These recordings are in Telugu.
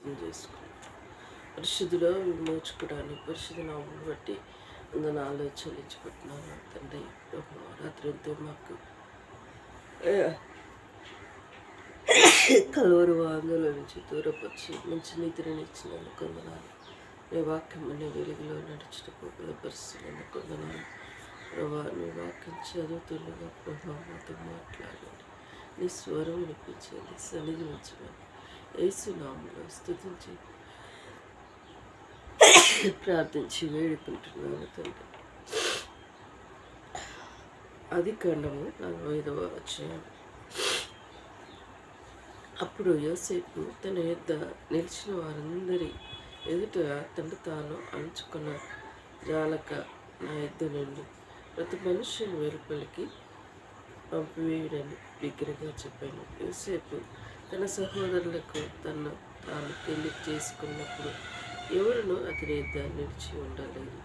జ్ఞాపకం చేసుకుని పరిశుద్ధిలో విమోచుకోవడానికి పరిశుద్ధ నామమును బట్టి వందనాలు చెల్లించుకుంటున్నాను తండ్రి. రాత్రి ఎంతో మాకు కలవరు వాందల నుంచి దూరపరిచి మంచి నిద్రని ఇచ్చినందుకు వందనాలు. నీ వాక్యం అనే వెలుగులో నడుచుటకు బలపరుస్తున్నందుకు వందనాలు. ప్రభా నీ వాక్యం చదువుతుండగా ప్రభా మాతో మాట్లాడండి. నీ స్వరం వినిపించండి, సన్నిధి ఉంచమని యేసు నామములో స్తుతించి ప్రార్థించి వేడుకుంటున్నాను తండ్రి. ఆదికాండము 45వ అధ్యాయం. అప్పుడు యోసేపు తన యొద్ద నిలిచిన వారందరి ఎదుట తాను అణుచుకున్న జాలక నా యొద్ద నుండి ప్రతి మనుష్యుని వెలుపలికి పంపివేయుడని బిగ్గరగా చెప్పాను. యోసేపు తన సహోదరులకు తాను పెళ్లి చేసుకున్నప్పుడు ఎవరునూ అతని యొద్ద నిలిచి ఉండలేదు.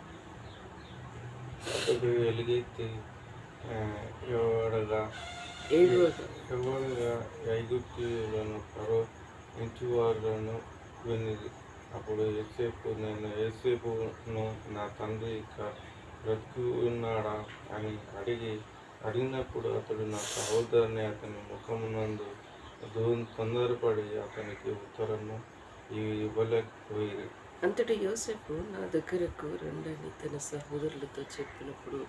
ఎవరుగా ఐగుప్తీయులను ఫరో ఇంటి వారులను వినిది. అప్పుడు నేను యోసేపును నా తండ్రి ఇక బ్రతికి ఉన్నాడా అని అడిగినప్పుడు అతడు నా సహోదరుని అతని ముఖమునందు తొందరపడి అతనికి ఉత్తరము ఇవ్వలేకపోయింది. అంతటి యోసేపు నా దగ్గరకు రండని తన సహోదరులతో చెప్పినప్పుడు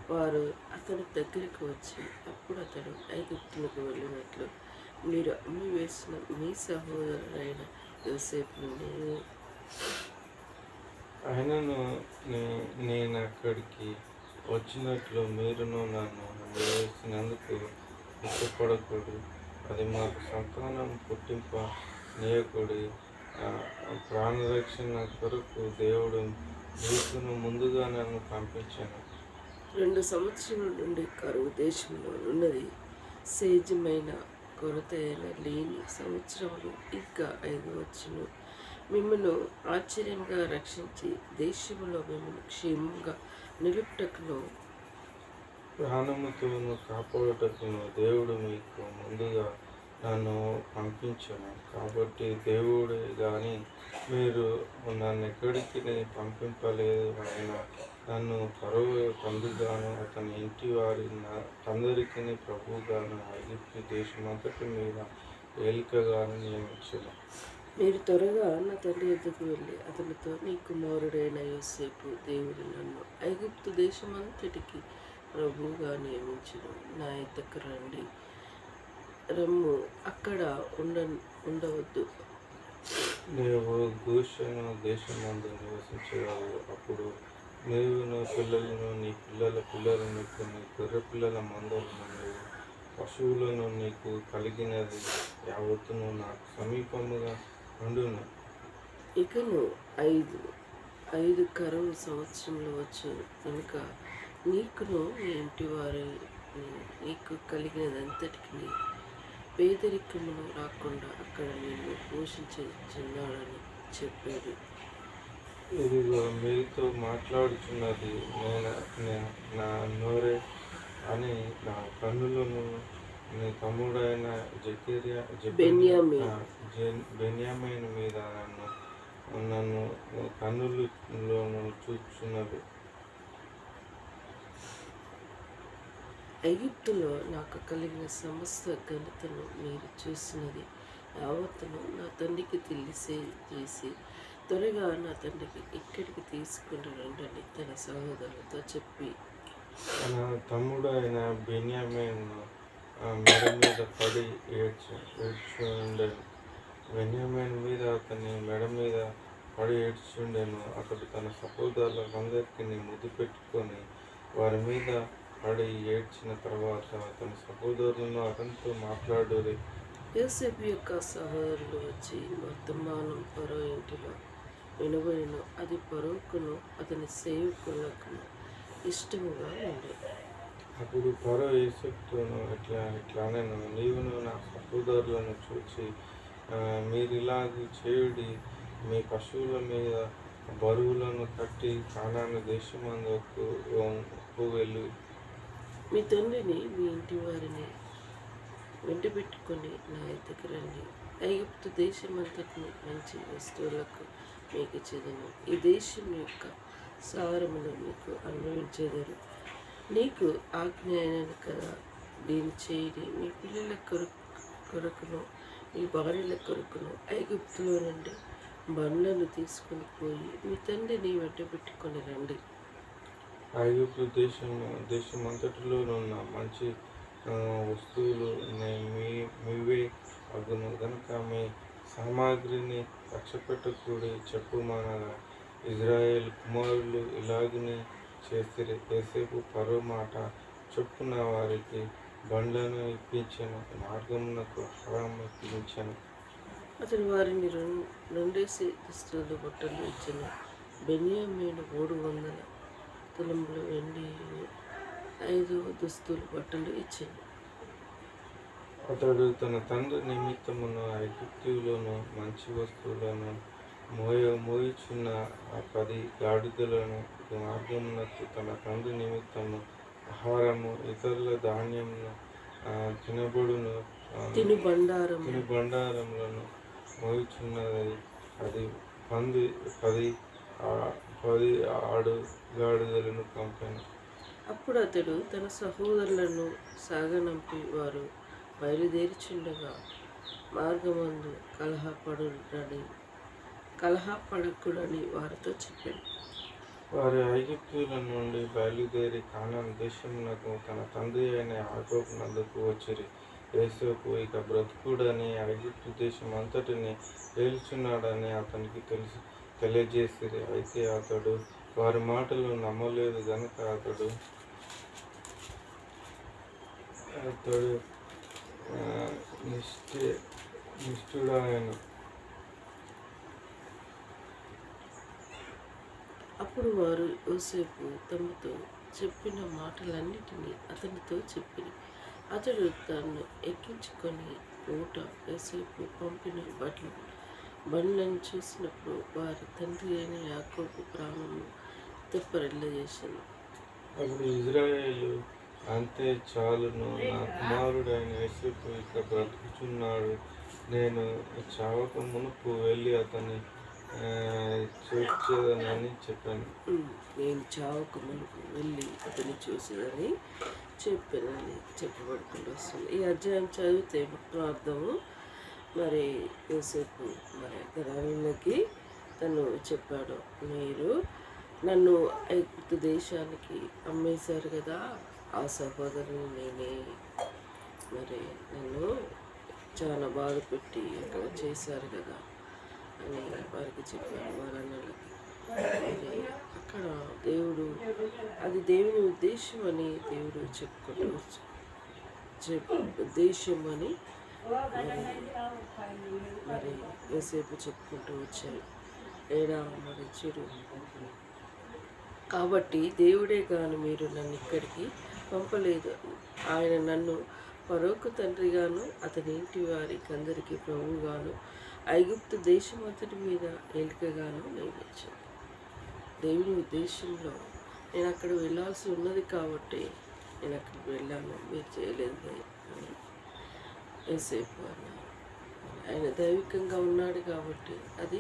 వారు అతని దగ్గరికి వచ్చి, అప్పుడు అతడు ఐగుప్తులకు వెళ్ళినట్లు మీరు అమ్మి వేసిన మీ సహోదరుడైన యోసేపును ఆయనను నేను అక్కడికి వచ్చినట్లు మీరును నన్ను వేసినందుకు ఇష్టపడకూడదు. అది మాకు సంతానం పుట్టింప నీయకుడి. ప్రాణరక్షణ కొరకు దేవుడు మీకును ముందుగా నన్ను పంపించాను. 2 సంవత్సరముల నుండి కరువు దేశంలో ఉన్నది. సేద్యమైన కొరత లేని సంవత్సరములు ఇంకా 5 వచ్చును. మిమ్మల్ని ఆశ్చర్యంగా రక్షించి దేశంలో మిమ్మల్ని క్షేమంగా నిలుపుటకును ప్రాణముతోను కాపాడుటకును దేవుడు మీకు ముందుగా నన్ను పంపించాను. కాబట్టి దేవుడే కానీ మీరు నన్ను ఎక్కడికి పంపింపలేదు. ఆయన నన్ను ఫరో తండ్రిగాను అతని ఇంటి వారి అందరికీ ప్రభువుగాను ఐగుప్తు దేశమంతటి మీద ఏలికగాను నియమించాను. మీరు త్వరగా నా తండ్రి ఎద్దుకు వెళ్ళి అతనితో నీ కుమారుడైన యోసేపు దేవుడు నన్ను ఐగుప్తు దేశమంతటికి ప్రభువుగా నియమించును. నా ఎద్దకు రండి, రమ్ము, అక్కడ ఉండవద్దు. నీవు గోషెను దేశమందు నివసించగలవు. అప్పుడు నీవును పిల్లలను నీ పిల్లల పిల్లలను కొన్ని గొర్రె పిల్లల మందలను నీవు పశువులను నీకు కలిగినది యావత్తును నాకు సమీపముగా ఉండును. ఇకను 5 కరువు సంవత్సరంలో వచ్చు కనుక నీకును నీ ఇంటి వారి నీకు కలిగినదంతటికి పేదరికమును రాకుండా అక్కడ నిన్ను పోషించున్నాడని చెప్పాడు. ఇదిగో మీతో మాట్లాడుచున్నది నా నోరే అని నా కన్నులను నీ తమ్ముడైన బెన్యామీను మీద నన్ను కన్నులను చూచున్నది. ఐగుప్తులో నాకు కలిగిన సమస్త ఘనతను మీరు చూసినది యావత్తును నా తండ్రికి తెలియజేసి త్వరగా నా తండ్రికి ఇక్కడికి తీసుకుని రండి తన సహోదరులతో చెప్పి, తన తమ్ముడు అయిన బెన్యామీను మెడ మీద పడి ఏడ్చుండెను. బెన్యామీను మీద అతని మెడ మీద పడి ఏడ్చుండెను. అతడు తన సహోదరులందరికీ ముద్దు పెట్టుకొని వారి మీద పడి ఏడ్చిన తర్వాత తన సహోదరులను అతనితో మాట్లాడారు. యోసేపు యొక్క సహోదరులు వచ్చి వర్తమానం ఫరో ఇంటిలో వినబడిను. అది ఫరోకును అతని సేవకులకు ఇష్టముగా ఉంది. అప్పుడు ఫరో యోసేపుతోను ఇట్లానెను, నీవును నా సహోదరులను చూచి మీరిలాగ చేయుడి, మీ పశువుల మీద బరువులను కట్టి కానాను దేశమందుకు వెళ్ళి మీ తండ్రిని మీ ఇంటి వారిని వెంట పెట్టుకొని నా ఎద్దకు రండి. ఐగుప్తు దేశమంతటిని మంచి వస్తువులకు మీకు ఇచ్చేదను. ఈ దేశం యొక్క సారమును మీకు అనుభవించేదరు. నీకు ఆజ్ఞ అయినను కదా, దీని చేయడి మీ పిల్లల కొరకును మీ భార్యల కొరకును ఐగుప్తులో నుండి బండ్లను తీసుకొని పోయి మీ తండ్రిని వెంట పెట్టుకొని రండి. ఐగుప్తు దేశమంతటిలోనున్న మంచి వస్తువులు మీవే అగును గనుక మీ సామాగ్రిని లక్ష్యపెట్టకూడి చెప్పుమనగా ఇజ్రాయేల్ కుమారులు ఇలాగనే చేసిరి. యోసేపు పరో మాట చొప్పున వారికి బండ్లను ఇప్పించెను, మార్గమునకు ఆహారం ఇప్పించెను. అతడు వారిని రెండేసి దుస్తులు బట్టలు ఇచ్చిన. బెన్యామీను 300 తులముల వెండి 5 దుస్తులు బట్టలు ఇచ్చాను. అతడు తన తండ్రి నిమిత్తమును ఐగుప్తులోను మంచి వస్తువులను మోయిచున్న 10 గాడిదలను మార్గమునకు తన తండ్రి నిమిత్తము ఆహారము ఇతరుల ధాన్యమును తిను బండారములను మోయిచున్నది 10 ఆడు గాడిదలను పంపాను. అప్పుడు అతడు తన సహోదరులను సాగనంపి వారు బయలుదేరిచుండగా మార్గమందు కలహపడకుడని వారితో చెప్పాడు. వారు ఐగుప్తుల నుండి బయలుదేరి కానాను దేశమునకు తన తండ్రి అయిన యాకోబు నందుకు వచ్చిరి. యోసేపు ఇక బ్రతుకుడని ఐగుప్తు దేశం అంతటిని ఏలుచున్నాడని అతనికి తెలియజేసిరి. అయితే అతడు వారి మాటలు నమ్మలేదు గనుక అతడు నిష్ఠుడాయను. అప్పుడు వారు యోసేపు తమతో చెప్పిన మాటలన్నిటినీ అతనితో చెప్పిరి. అతడు తను ఎక్కించుకొని ఊట యోసేపు పంపిన బండ్లను చూసినప్పుడు వారి తండ్రి అయిన యాకోబు ప్రాణము తెప్పరిల్లజేశాను. అప్పుడు ఇజ్రాయేలు అంతే చాలును, నా కుమారుడైన యోసేపు ఇక బ్రతుకుచున్నాడు. నేను చావక మునుపు వెళ్ళి అతన్ని చూసేదనని చెప్పాను. నేను చావక మునుపు వెళ్ళి అతన్ని చూసేదని చెప్పానని చెప్పబడుకుంటూ వస్తుంది. ఈ అధ్యాయం చదివితే మొత్తం అర్థము మరి యోసేపు మరి రాణులకి తను చెప్పాడు, మీరు నన్ను ఐగుప్తు దేశానికి అమ్మేశారు కదా, ఆ సహోదరుని నేనే మరి నన్ను చాలా బాధ పెట్టి అక్కడ చేశారు కదా అని వారికి చెప్పారు. వారన్నలకి మరి అక్కడ అది దేవుని ఉద్దేశం అని దేవుడు చెప్పుకుంటూ ఉద్దేశం అని మరి యోసేపు చెప్పుకుంటూ వచ్చారు. మరి చెడు కాబట్టి దేవుడే గాను మీరు నన్ను ఇక్కడికి పంపలేదు. ఆయన నన్ను ఫరోకు తండ్రిగాను అతని ఇంటి వారికి అందరికీ ప్రభువుగాను ఐగుప్తు దేశం అంతటి మీద ఏలికగాను నియమించాను. దేవుని ఉద్దేశంలో నేను అక్కడ వెళ్ళాల్సి ఉన్నది కాబట్టి నేను అక్కడికి వెళ్ళాను, మీరు చేయలేదు అని యోసేపు అన్నారు. ఆయన దైవికంగా ఉన్నాడు కాబట్టి అది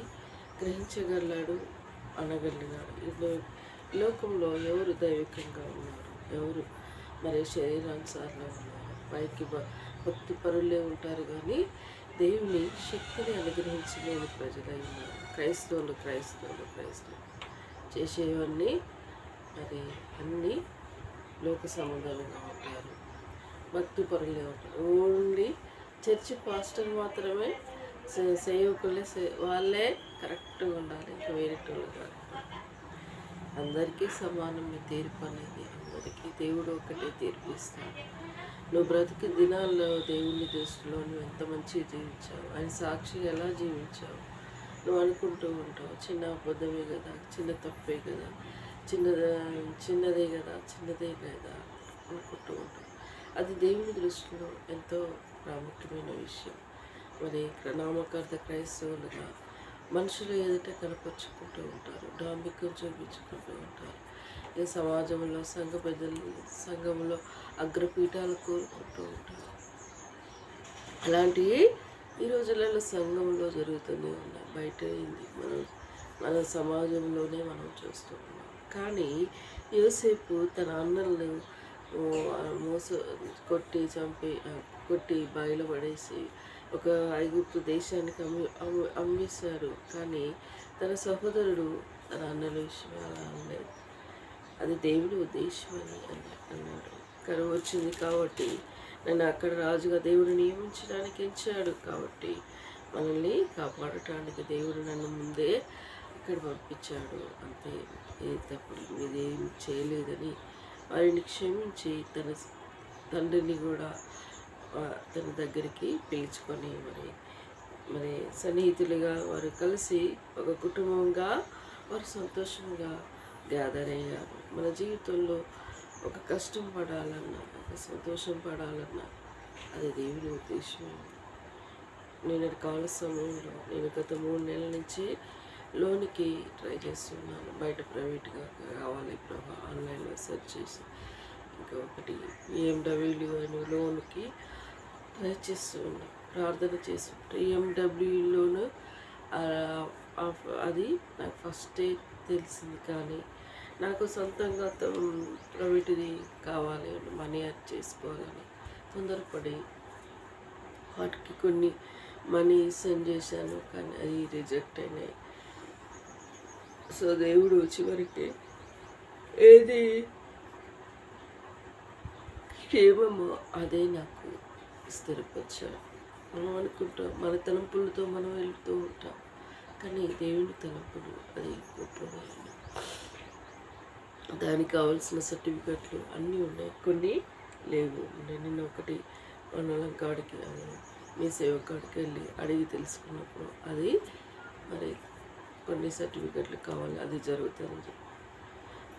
గ్రహించగలడు, అనగలిగినాడు. లోకంలో ఎవరు దైవికంగా ఉన్నారు, ఎవరు మరి శరీరానుసారంగా ఉన్నారు, పైకి భక్తి పరులే ఉంటారు కానీ దేవుని శక్తిని అనుగ్రహించలేని ప్రజలై ఉన్నారు. క్రైస్తవులు చేసేవన్నీ మరి అన్నీ లోక సంబంధాలుగా ఉంటారు, భక్తి పరులే ఉంటారు. ఓన్లీ చర్చి పాస్టర్ మాత్రమే సేవకులే, వాళ్ళే కరెక్ట్గా ఉండాలి, ఇంకా వేరేటోళ్ళు కాదు. అందరికీ సమానమే తీర్పు అనేది. అందరికీ దేవుడు ఒకటే తీర్పు ఇస్తాడు. నువ్వు బ్రతికి దినాల్లో దేవుని దృష్టిలో నువ్వు ఎంత మంచిగా జీవించావు, ఆయన సాక్షి ఎలా జీవించావు. నువ్వు అనుకుంటూ ఉంటావు చిన్న అబద్ధమే కదా, చిన్న తప్పే కదా, చిన్నదే కదా అనుకుంటూ ఉంటావు. అది దేవుని దృష్టిలో ఎంతో ప్రాముఖ్యమైన విషయం. మరి నామకార్థ క్రైస్తవులుగా మనుషులు ఎదుట కనపరుచుకుంటూ ఉంటారు, డాంబికం చూపించుకుంటూ ఉంటారు. ఈ సమాజంలో సంఘంలో అగ్రపీఠాలు కోరుకుంటూ ఉంటారు. అలాంటివి ఈ రోజులలో సంఘంలో జరుగుతూనే ఉన్నాయి, బయట ఏంది మన సమాజంలోనే మనం చూస్తూ ఉన్నాం. కానీ యోసేపు తన అన్నలను మోస కొట్టి బావిలో పడేసి ఒక ఐగుప్తు దేశానికి అమ్మేశాడు. కానీ తన సహోదరుడు తన అన్నల విషయం అలా అనలేదు. అది దేవుడి ఉద్దేశం అని అన్నాడు. కరువు వచ్చింది కాబట్టి నన్ను అక్కడ రాజుగా దేవుడు నియమించడానికి ఇచ్చాడు, కాబట్టి మనల్ని కాపాడటానికి దేవుడు నన్ను ముందే ఇక్కడ పంపించాడు, అంతే. ఏ తప్పుడు ఇదేం చేయలేదని వారిని క్షమించి తన తండ్రిని కూడా తన దగ్గరికి పిలుచుకొని మరి సన్నిహితులుగా వారు కలిసి ఒక కుటుంబంగా వారు సంతోషంగా గ్యాదర్ అయ్యారు. మన జీవితంలో ఒక కష్టం పడాలన్నా, ఒక సంతోషం పడాలన్నా అది దేవుని ఉద్దేశం. నేను కాల సమయంలో నేను గత 3 నెలల నుంచి లోన్కి ట్రై చేస్తున్నాను. బయట ప్రైవేట్గా కావాలి ప్రభా ఆన్లైన్లో సెర్చ్ చేసి, ఇంకా ఒకటి BMW అని లోన్కి ట్రై చేస్తూ ఉన్నాను, ప్రార్థన చేసి. BMW లోన్ అది నాకు ఫస్టే తెలిసింది, కానీ నాకు సొంతంగా ప్రైవేట్ది కావాలి, మనీ యాడ్ చేసుకోవాలని తొందరపడి వాటికి కొన్ని మనీ సెండ్ చేశాను, కానీ అది రిజెక్ట్ అయినాయి. సో దేవుడు చివరికి ఏది క్షేమమో అదే నాకు స్థిరపరిచాడు. మనం అనుకుంటాం మన తలంపులతో మనం వెళ్తూ ఉంటాం, కానీ దేవుని తలంపులు అది గొప్పవాళ్ళు. దానికి కావాల్సిన సర్టిఫికెట్లు అన్నీ ఉన్నాయి, కొన్ని లేవు. నేను ఒకటి మండలం కాడికి మీ సేవ కాడికి వెళ్ళి అడిగి తెలుసుకున్నప్పుడు అది మరి కొన్ని సర్టిఫికెట్లు కావాలి, అది జరుగుతుంది.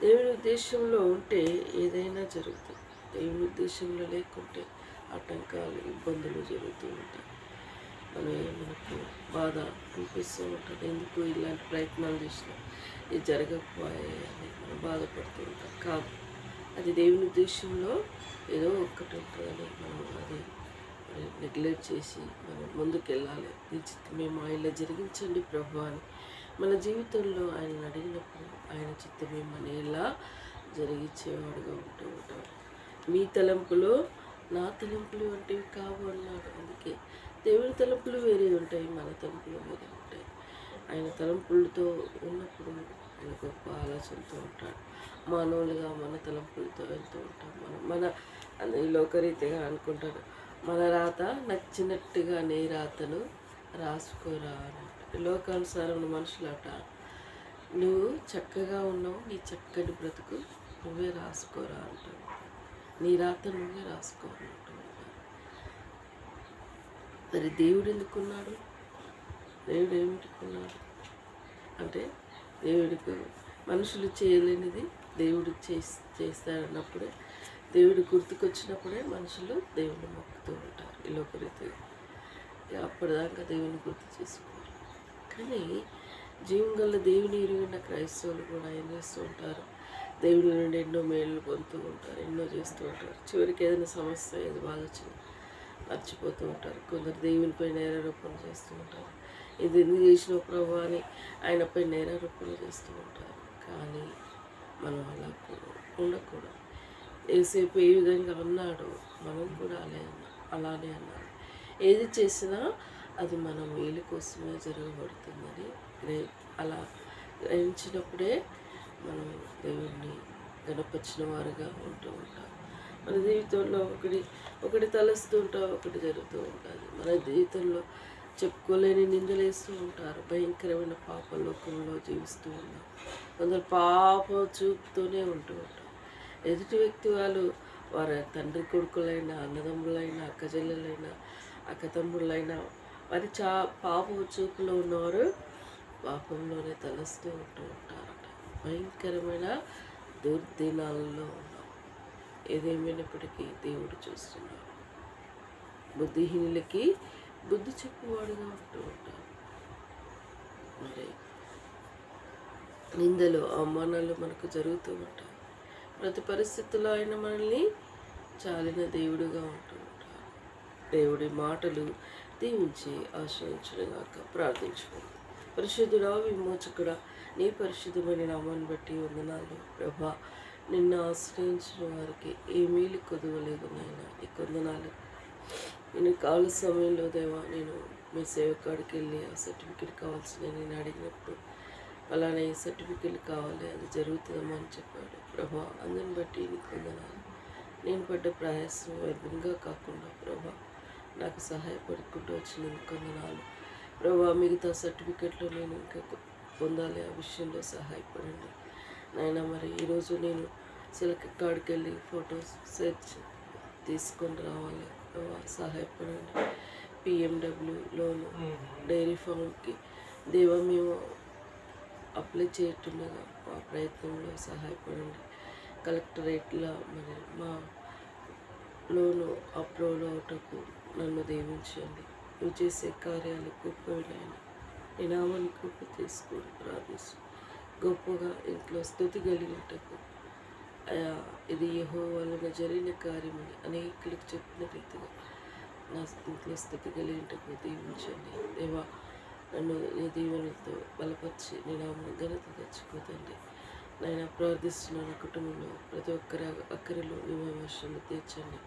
దేవుని ఉద్దేశంలో ఉంటే ఏదైనా జరుగుతుంది, దేవుని ఉద్దేశంలో లేకుంటే ఆటంకాలు ఇబ్బందులు జరుగుతూ ఉంటాయి. మనకు బాధ అనిపిస్తూ ఉంటుంది, ఎందుకు ఇలాంటి ప్రయత్నాలు చేసినా ఇది జరగకపోయాయని మనం బాధపడుతూ ఉంటాం. కాదు, అది దేవుని ఉద్దేశంలో ఏదో ఒక్కటి ఉంటుందని మనం అది నెగ్లెక్ట్ చేసి మనం ముందుకెళ్ళాలి. నీ చిత్తమే మాయలో జరిగించండి ప్రభు అని మన జీవితంలో ఆయన అడిగినప్పుడు ఆయన చిత్తమే మన ఎలా జరిగించేవాడుగా ఉంటూ ఉంటాడు. మీ తలంపులో నా తలంపులు వంటివి కావు అన్నాడు. అందుకే దేవుని తలంపులు వేరే ఉంటాయి, మన తలంపులు వేరే ఉంటాయి. ఆయన తలంపులతో ఉన్నప్పుడు ఆయన గొప్ప ఆలోచనతో ఉంటాడు. మానవులుగా మన తలంపులతో వెళ్తూ ఉంటాం. మన లోకరీతిగా అనుకుంటాడు, మన రాత నచ్చినట్టుగా నీ రాతను రాసుకోరా అని. లోకానుసారం మనుషులట, నువ్వు చక్కగా ఉన్నావు, నీ చక్కని బ్రతుకు నువ్వే రాసుకోరా అంటావు, నీ రాత నువ్వే రాసుకోవాలంటావు. మరి దేవుడు ఎందుకున్నాడు? దేవుడు ఏమిటికున్నాడు అంటే, దేవుడికి మనుషులు చేయలేనిది దేవుడు చేస్తాడన్నప్పుడే, దేవుడు గుర్తుకొచ్చినప్పుడే మనుషులు దేవుని మొక్కుతూ ఉంటారు ఈ లోకరీతిగా. అప్పటిదాకా దేవుని గుర్తు చేసుకోవాలి. కానీ జీవం గల దేవుని ఎరిగిన క్రైస్తవులు కూడా ఏం చేస్తూ ఉంటారు, దేవుడి నుండి ఎన్నో మేళ్ళు పొందుతూ ఉంటారు, ఎన్నో చేస్తూ ఉంటారు. చివరికి ఏదైనా సమస్య ఏది బాధ వచ్చినా మర్చిపోతూ ఉంటారు. కొందరు దేవునిపై నేరారోపణ చేస్తూ ఉంటారు, ఇది ఎందుకు చేసినావు ప్రభు అని ఆయనపై నేరారోపణ చేస్తూ ఉంటారు. కానీ మనం అలా ఉండకూడదు. యేసేపు ఏ విధంగా అన్నాడో మనం కూడా అలానే అన్నాడు. ఏది చేసినా అది మన మేలు కోసమే జరగబడుతుందని అలా గ్రహించినప్పుడే మనం దేవుణ్ణి గణపరిచిన వారుగా ఉంటూ ఉంటాం. మన జీవితంలో ఒకటి తలస్తూ ఉంటాం, ఒకటి జరుగుతూ ఉంటుంది. మన జీవితంలో చెప్పుకోలేని నిందలేస్తూ ఉంటారు. భయంకరమైన పాప లోకంలో జీవిస్తూ ఉన్నాం. కొందరు పాపం చూపుతూనే ఉంటూ ఉంటారు. ఎదుటి వ్యక్తి వాళ్ళు వారి తండ్రి కొడుకులైనా, అన్నదమ్ములైనా, అక్కచెల్లెలైనా, అక్కతమ్ముళ్ళైనా వారి పాపం చూపులో ఉన్నవారు పాపంలోనే తలస్తూ ఉంటూ ఉంటారట. భయంకరమైన దుర్దినాలలో ఉన్నాం. ఏదేమైనప్పటికీ దేవుడు చూస్తున్నాడు. బుద్ధిహీనులకి బుద్ధి చెప్పువాడుగా ఉంటూ ఉంటారు. మరి నిందలు, అవమానాలు మనకు జరుగుతూ ఉంటాయి. ప్రతి పరిస్థితుల్లో ఆయన మనల్ని చాలిన దేవుడుగా ఉంటూ ఉంటారు. దేవుడి మాటలు దీవించి ఆశ్రయించుగాక ప్రార్థించుకుంది. పరిశుద్ధుడా, విమోచకుడా, నీ పరిశుద్ధమైన నామాన్ని బట్టి వందనాలు ప్రభా. నిన్ను ఆశ్రయించిన వారికి ఏ మేలు కొదవలేదు నాయన, నీకు వందనాలు. నేను కాల సమయంలో దేవా, నేను మీ సేవ కాడికి వెళ్ళి ఆ సర్టిఫికెట్ కావాల్సిన నేను అడిగినప్పుడు అలానే ఈ సర్టిఫికెట్ కావాలి, అది జరుగుతుందమ్మా అని చెప్పాడు ప్రభా. అందుని బట్టి నీకు వందనాలు. నేను పడ్డ ప్రయాసం వ్యర్థంగా కాకుండా ప్రభా నాకు సహాయపడుకుంటూ వచ్చినందుకు వందనాలు ప్రభా. మిగతా సర్టిఫికెట్లో నేను ఇంకా పొందాలి, ఆ విషయంలో సహాయపడండి నాయన. మరి ఈరోజు నేను సిలక కాడికి వెళ్ళి ఫొటోస్ సెర్చ్ తీసుకొని రావాలి ప్రభా, సహాయపడండి. పిఎండబ్ల్యూ లోను డైరీ ఫామ్కి దేవా మేము అప్లై చేయటుండగా మా ప్రయత్నంలో సహాయపడండి. కలెక్టరేట్లో మరి మా లోను అప్లోడ్ అవటకు నన్ను దీవించండి. నువ్వు చేసే కార్యాలు గొప్పవినాయన, నీ నామాన్ని కృప తీసుకొని ప్రార్థిస్తూ గొప్పగా ఇంట్లో స్తుతి కలిగినటకు అయా ఇది యెహోవా వలన జరిగిన కార్యమని అనేకులకు చెప్పిన రీతిగా నా ఇంట్లో స్థితి కలిగినటకు దీవించండి దేవా. నన్ను నీ దీవెనలతో బలపరిచి నీ నామను ఘనత తెచ్చుకోదండి నాయన. ప్రార్థిస్తున్నాను కుటుంబంలో ప్రతి ఒక్కరి అక్కరిలో నీ విమర్శలు తీర్చండి.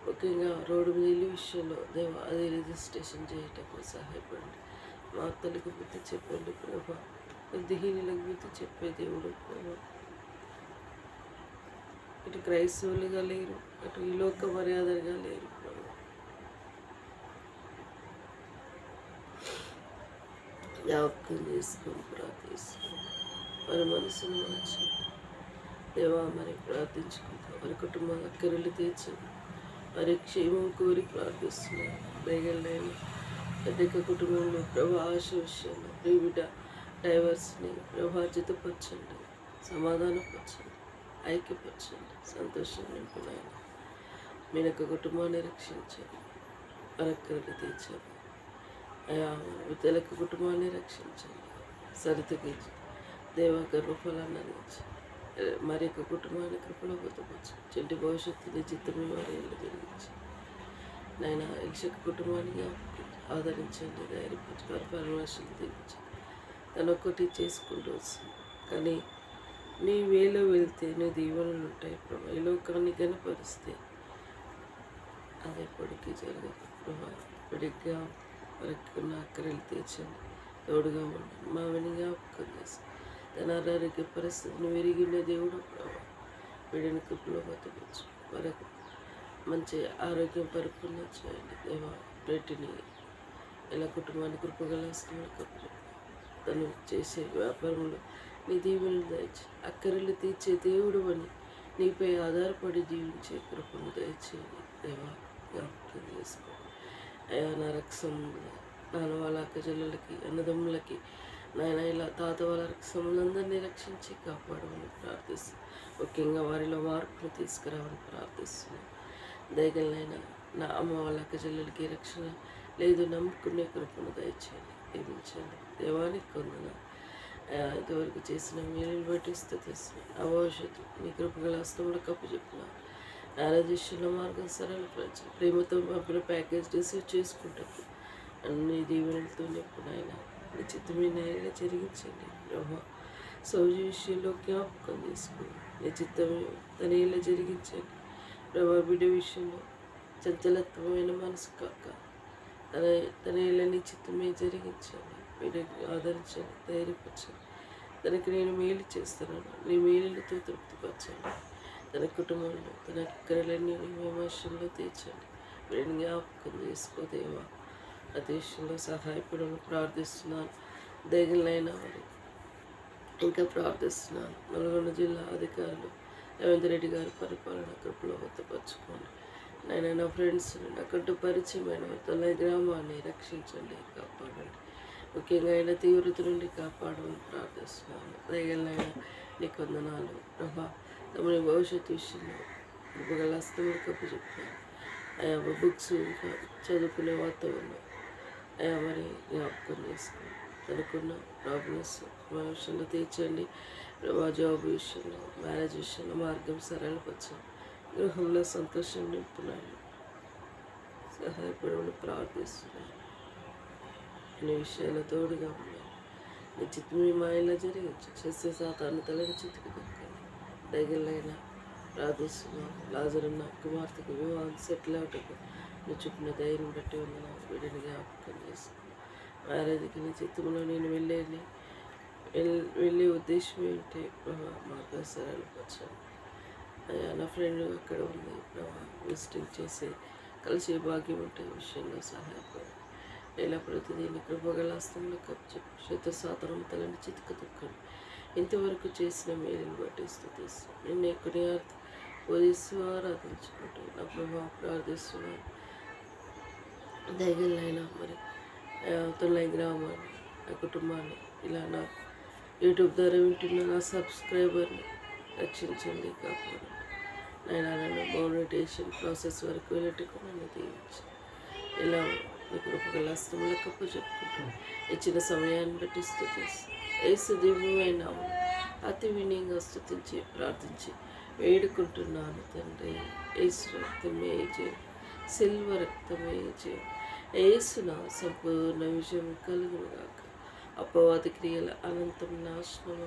ముఖ్యంగా రోడ్డు మీద ఇల్లు విషయంలో దేవా అది రిజిస్ట్రేషన్ చేయటకు సహాయపడండి. మా అత్తలకు బుద్ధి చెప్పండి ప్రభా, బుద్ధిహీనులకు బుద్ధి చెప్పే దేవుడు ప్రభా. ఇటు క్రైస్తవులుగా లేరు, అటు ఈ లోక మర్యాదగా లేరు ప్రభా. జ్ఞాపకం చేసుకొని ప్రార్థిస్తున్నాం. వారి మనసును మార్చండి దేవా. మరి ప్రార్థించుకుంటాం, వారి కుటుంబ అక్కరలు తీర్చండి. వారి క్షేమం కోరి ప్రార్థిస్తున్నాం. దయగలైన పెద్ద కుటుంబంలో ప్రభా ఆశ విషయంలో ప్రియబిడ్డ డైవర్స్ని ప్రభా జతపరచండి, సమాధానపరచండి, ఐక్యపరచండి, సంతోషం నింపునాయన. మీనొక కుటుంబాన్ని రక్షించండి, అరక్కరలు తీర్చండి అయా. విద్యలకు కుటుంబాన్ని రక్షించండి, సరితకి దేవా గర్భఫలాన్ని అందించి మరి యొక్క కుటుంబాన్ని కృపలో పొందవచ్చు. చెంటి భవిష్యత్తుని చిత్తమే వారి ఇల్లు జరిగించి నాయన ఇక్షక కుటుంబాన్ని ఆదరించండి, ధైర్యపరిచి వారి పరమర్శలు తీర్చండి. తను ఒక్కటి చేసుకుంటూ వస్తుంది కానీ నీ వేలో వెళ్తే నీ దీవెనలు ఉంటాయి ప్రభా. ఈ లోకాన్ని గనపరిస్తే అది ఎప్పటికీ జరగదు ప్రభా. ఇప్పటిగా వరకు ఉన్న అక్కరలు తీర్చండి, తోడుగా ఉండండి. మా వెనుగా ఒక్కరు చేసి తన ఆరోగ్య పరిస్థితిని విరిగిన దేవుడు ప్రభా. వీడిని కృపలో బతకచ్చు, వరకు మంచి ఆరోగ్యం పరిపూర్ణ చేయండి దేవా. వీటిని ఇలా కుటుంబాన్ని కృపగలాస్తున్న కప్పు తను చేసే వ్యాపారంలో నీ దీవెనలు దయచి అక్కరలు తీర్చే దేవుడు అని నీపై ఆధారపడి జీవించే కృపను దయచేయండి దేవా. జ్ఞాపకం చేసుకో అయ్యా. నా రక్షణలో నాన్న వాళ్ళ అక్కజల్లలకి అన్నదమ్ములకి నాయన ఇలా తాత వాళ్ళ రక్షణలందరినీ రక్షించి కాపాడమని ప్రార్థిస్తున్నాను. ముఖ్యంగా వారిలో మార్పును తీసుకురావని ప్రార్థిస్తున్నాను. దయగలనైనా నా అమ్మ వాళ్ళ అక్కజల్లలకి రక్షణ లేదు, నమ్ముకునే కృపను దయచేయండి, దీవించండి దేవానికి కొందన. ఇంతవరకు చేసిన మేలు బట్టి స్థుతిస్తున్నాను. ఆ భవిష్యత్తు నీ కృపగల హస్తంలో కప్పు చెప్పిన ఆరాధిస్తున్న మార్గం సరళపరచు. ప్రేమతో పంపిన ప్యాకేజ్ రిసీవ్ చేసుకుంటాను. అన్ని దీవెనలతో నింపునైనా నీ చిత్తమైన జరిగించండి ప్రభా. సౌజీ విషయంలో జ్ఞాపకం చేసుకోండి, నీ చిత్తమే తన ఇలా జరిగించండి ప్రభా. బిడ్డ విషయంలో చంచలత్వమైన మనసు కాక తన ఇలా నీ చిత్తమే జరిగించండి. బిడ్డకి ఆదరించండి, ధైర్యపరచండి. తనకి నేను మేలు చేస్తున్నాను, నీ మేలులతో తృప్తిపరచండి. తన కుటుంబంలో తన అక్కరలన్నీ విమర్శల్లో తీర్చండి. వీడిని జ్ఞాపకం చేసుకోదేవా. ఆ దేశంలో సహాయపడమని ప్రార్థిస్తున్నాను. దయగలైన వారి ఇంకా ప్రార్థిస్తున్నాను. నల్గొండ జిల్లా అధికారులు రేవంత్ రెడ్డి గారి పరిపాలన కృపలో భద్రపరచుకోండి. నేను నా ఫ్రెండ్స్ నాకంటూ పరిచయమైన తొలై గ్రామాన్ని రక్షించండి, కాపాడండి. ముఖ్యంగా ఆయన తీవ్రత నుండి కాపాడమని ప్రార్థిస్తున్నాను. దయగలైన నీకు వందనాలు ప్రభా. తమని భవిష్యత్తు విషయంలో కృపగల హస్తములు కప్పు చెప్పాను అయా. బుక్స్ ఇంకా చదువుకునే వాతావరణం అయా మరి జ్ఞాపకం చేసుకోండి. తనకున్న ప్రాబ్లమ్స్ మా విషయంలో తీర్చండి ప్రభా. జాబ్ విషయంలో, మ్యారేజ్ విషయంలో మార్గం సరళపరచండి. గృహంలో సంతోషం నింపున్నాను, సహాయపడమని ప్రార్థిస్తున్నాను. అనే విషయాల తోడుగా ఉన్నాయి. నీ చిత్తం మీ మాయలా జరిగించు. చేసే సాతాను తలని చితికి దొక్కండి. దగిలైనా ప్రార్థిస్తున్నాను. లాజరున్న కుమార్తెకు వివాహం సెటిల్ అవటకు నువ్వు చూపిన ధైర్యం బట్టి ఉన్న వీడిని జ్ఞాపకం చేసుకుని మ్యారేజ్కి నీ చిత్తంలో నేను వెళ్ళే ఉద్దేశం ఏంటి ప్రభా మార్గదర్శనాలు వచ్చాను. అయ్యా నా ఫ్రెండ్ అక్కడ ఉంది ప్రభా, విజిటింగ్ చేసి కలిసే భాగ్యం ఉంటే విషయంలో సహాయపడు. ఇలా ప్రతిదీని కృపగల హస్తంలో కప్పు శత సాధారణ తలని చితిక దుఃఖండి. ఇంతవరకు చేసిన మేలుని బట్టి స్తుతిస్తాను. నిన్ను ఎక్కడి ఉదయిస్తూ ఆరాధించుకుంటూ నా ప్రభావ ప్రార్థిస్తున్నాను. దయగలైనా మరి తొలై గ్రామాన్ని, నా కుటుంబాన్ని, ఇలా నా యూట్యూబ్ ద్వారా వింటున్న నా సబ్స్క్రైబర్ని రక్షించండి, కాపాడండి. నేను నన్ను మోనిటేషన్ ప్రాసెస్ వరకు వెళ్ళటకు నన్ను దీవించి ఇలా మీ కృపగల హస్తంలో కప్పు చెప్పుకుంటాను. ఇచ్చిన సమయాన్ని బట్టి స్తుతిస్తాను. యేసు దివ్యమైన అతి వినయంగా స్తుతించి ప్రార్థించి వేడుకుంటున్నాను తండ్రి. యేసు రక్తమే జయం, సిల్వ రక్తమే జయం. యేసున సంపూర్ణ విజయం కలుగునుగాక. అపవాది క్రియల అనంతం నాశనం.